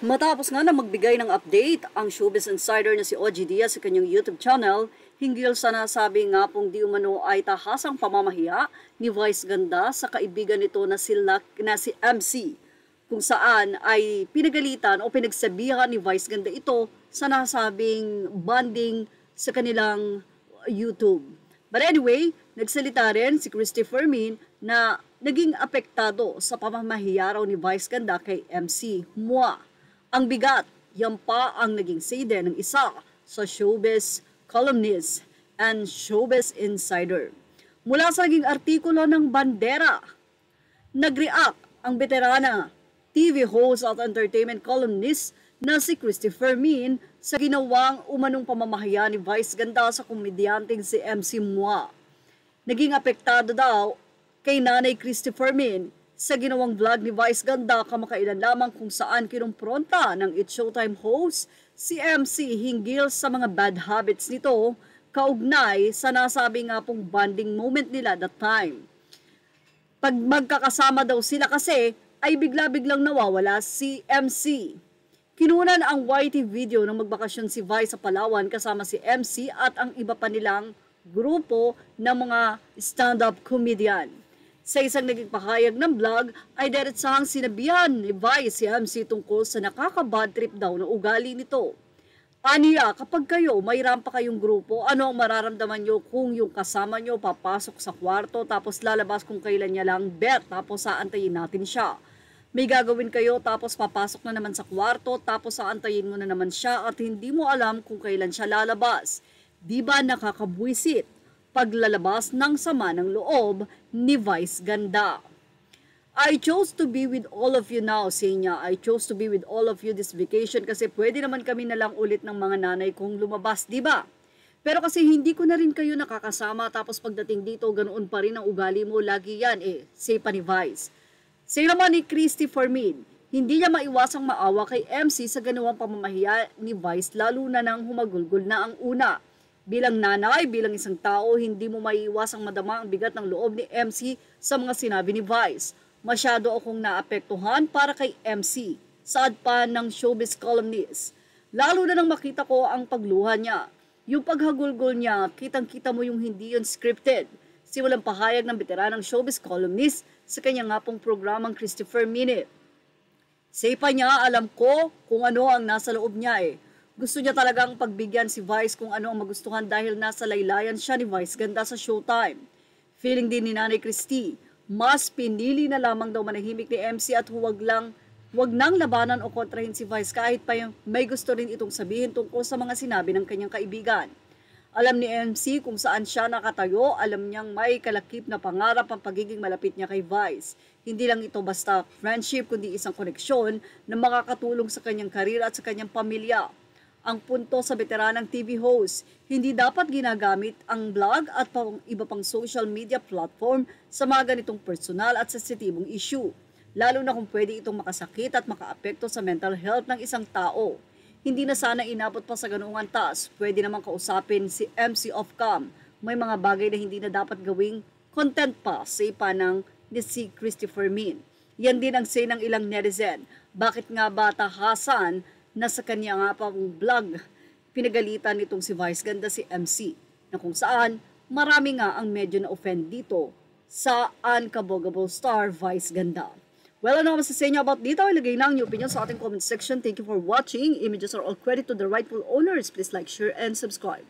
Matapos nga na magbigay ng update ang showbiz insider na si OG Diaz sa kanyang YouTube channel hinggil sa nasabi nga pong di umano ay tahasang pamamahiya ni Vice Ganda sa kaibigan nito na si MC, kung saan ay pinagalitan o pinagsabihan ni Vice Ganda ito sa nasabing bonding sa kanilang YouTube. But anyway, nagsalita rin si Christopher Min na naging apektado sa pamamahiya raw ni Vice Ganda kay MC Mua. Ang bigat, yan pa ang naging say din ng isa sa showbiz columnist and showbiz insider. Mula sa naging artikulo ng Bandera, nag-react ang veterana TV host at entertainment columnist na si Christopher Min sa ginawang umanong pamamahiya ni Vice Ganda sa komedyanteng si MC Mua. Naging apektado daw kay Nanay Christopher Min sa ginawang vlog ni Vice Ganda kamakailan lamang kung saan kinumpronta ng It's Showtime host si MC hinggil sa mga bad habits nito kaugnay sa nasabi nga pong bonding moment nila that time. Pag magkakasama daw sila kasi ay bigla-biglang nawawala si MC. Kinunan ang YT video ng magbakasyon si Vice sa Palawan kasama si MC at ang iba pa nilang grupo ng mga stand-up comedian. Sa isang naging pahayag ng vlog ay diretsahang sinabihan ni Vice si MC tungkol sa nakaka-bad trip daw na ugali nito. Aniya, kapag kayo may rampa kayong grupo, ano ang mararamdaman nyo kung yung kasama nyo papasok sa kwarto tapos lalabas kung kailan niya lang bet tapos aantayin natin siya. May gagawin kayo tapos papasok na naman sa kwarto tapos aantayin mo na naman siya at hindi mo alam kung kailan siya lalabas. Di ba nakakabwisit? Paglalabas ng sama ng loob ni Vice Ganda. I chose to be with all of you now, say niya. I chose to be with all of you this vacation kasi pwede naman kami na lang ulit ng mga nanay kong lumabas, di ba? Pero kasi hindi ko na rin kayo nakakasama tapos pagdating dito ganoon pa rin ang ugali mo, lagi yan say pa ni Vice. Say naman ni Christopher Min, hindi niya maiwasang maawa kay MC sa ganawang pamamahiya ni Vice lalo na nang humagulgol na ang una. Bilang nanay, bilang isang tao, hindi mo maiiwasang madama ang bigat ng loob ni MC sa mga sinabi ni Vice. Masyado akong naapektuhan para kay MC, saad pa ng showbiz columnist. Lalo na nang makita ko ang pagluha niya. Yung paghagulgol niya, kitang-kita mo yung hindi yun scripted. Simulang pahayag ng veteranang showbiz columnist sa kanya nga pong programang Christopher Minute. Say pa niya, alam ko kung ano ang nasa loob niya Gusto niya talagang pagbigyan si Vice kung ano ang magustuhan dahil nasa laylayan siya ni Vice Ganda sa Showtime. Feeling din ni Nanay Christy, mas pinili na lamang daw manahimik ni MC at huwag nang labanan o kontrahin si Vice kahit pa yung may gusto rin itong sabihin tungkol sa mga sinabi ng kanyang kaibigan. Alam ni MC kung saan siya nakatayo, alam niyang may kalakip na pangarap ang pagiging malapit niya kay Vice. Hindi lang ito basta friendship kundi isang koneksyon na makakatulong sa kanyang karir at sa kanyang pamilya. Ang punto sa veteranang TV host, hindi dapat ginagamit ang blog at iba pang social media platform sa mga ganitong personal at sensitibong issue, lalo na kung pwede itong makasakit at makaapekto sa mental health ng isang tao. Hindi na sana inabot pa sa ganoong antas, pwede namang kausapin si MC off-cam. May mga bagay na hindi na dapat gawing content pa, say pa ng si Christopher Min. Yan din ang say ng ilang netizen. Bakit nga ba tahasan na sa kanya nga pang vlog, pinagalitan nitong si Vice Ganda si MC, na kung saan marami nga ang medyo na-offend dito sa unkabogable star Vice Ganda. Well, ano mas sa inyo about dito? Ilagay lang yung opinion sa ating comment section. Thank you for watching. Images are all credit to the rightful owners. Please like, share, and subscribe.